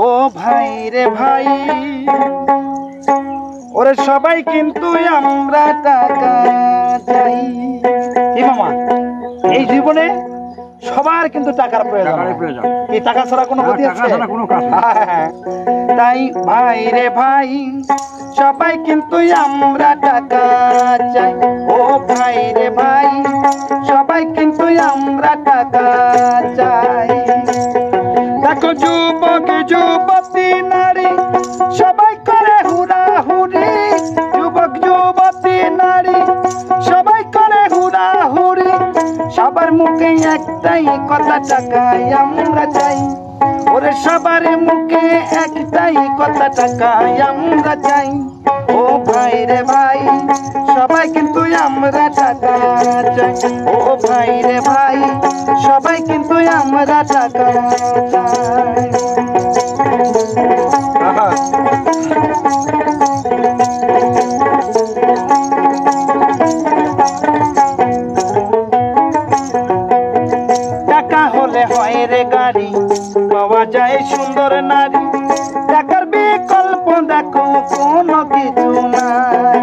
ও ভাই রে ভাই, ওরে সবাই কিন্তু আমরা টাকা চাই। কি মামা, এই জীবনে সবার কিন্তু টাকার প্রয়োজন। এই টাকা ছাড়া কোনো গতি আছে? তাই ভাই রে ভাই, সবাই কিন্তু আমরা টাকা চাই। ও ভাই রে ভাই, সবাই কিন্তু আমরা টাকা চাই। দেখো যুবক যুবতী নারী সবাই করে হুড়াহুড়ি, যুবক যুবতী নারী সবাই করে হুড়াহুড়ি, সবার মুখে একটাই কথা টাকাই আমরা চাই। ওরে সবার মুখে একটাই কথা টাকাই আমরা চাই। ও ভাই রে ভাই, সবাই কিন্তু আমরা টাকা চাই। ও ভাই রে ভাই, সবাই কিন্তু আমরা টাকা চাই। টাকা হলে হয় রে গাড়ি, পাওয়া যায় সুন্দর নারী, টাকার বিকল্প দেখো কোনো কিছু নাই।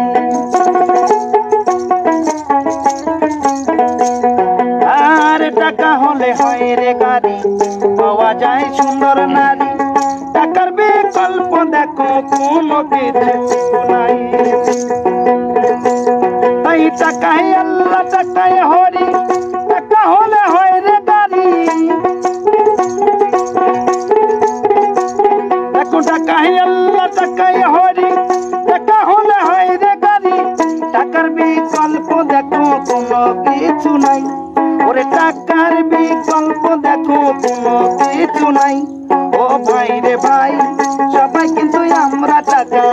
আর টাকা হলে হয় রে গাড়ি, পাওয়া যায় সুন্দর নারী, টাকার বিকল্প দেখো কোনো কিছু নাই। তাই টাকায় আল্লাহ টাকায় হরি, টাকা হলে হয় রে গাড়ি। দেখো টাকায় আল্লাহ টাকায় হরি, টাকা হলে হয় রে গাড়ি, টাকার বিকল্প দেখো কোনো কিছু নাই। ওরে টাকার বিকল্প দেখো কোনো কিছু নাই। ও ভাই রে ভাই, সবাই কিন্তু আমরা টাকা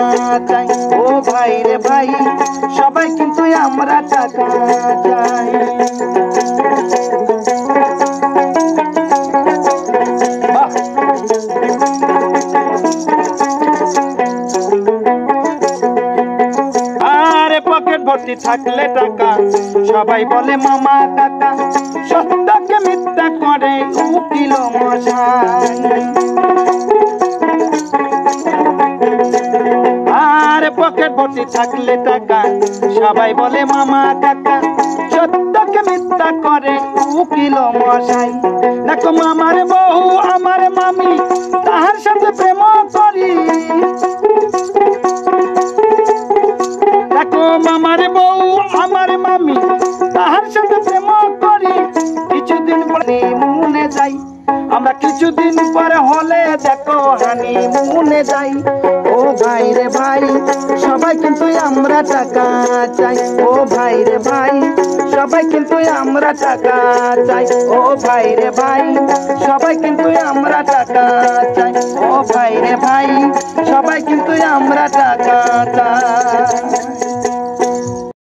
চাই। ও ভাই রে ভাই, সবাই কিন্তু আমরা টাকা চাই। আরে পকেট ভর্তি থাকলে টাকা, সবাই বলে মামা কাকা, সত্যকে মিথ্যা করে উকিল মশাই। আর পকেট ভর্তি থাকলে টাকা, সবাই বলে মামা কাকা, সত্যকে মিথ্যা করে উকিল মশাই। দেখো মামার বউ আমার মামি, তাহার সাথে প্রেম করি। দেখো মামার বউ আমার মামি, তাহার সাথে প্রেম করি, কিছুদিন পরে মনে যাই আমরা, কিছুদিন পরে হলে দেখো হানি মনে যাই। ও ভাই রে ভাই, সবাই কিন্তু আমরা টাকা চাই। ও ভাই রে ভাই, সবাই কিন্তু আমরা টাকা চাই। ও ভাই রে ভাই, সবাই কিন্তু আমরা টাকা চাই। ও ভাই রে ভাই, সবাই কিন্তু আমরা টাকা চাই।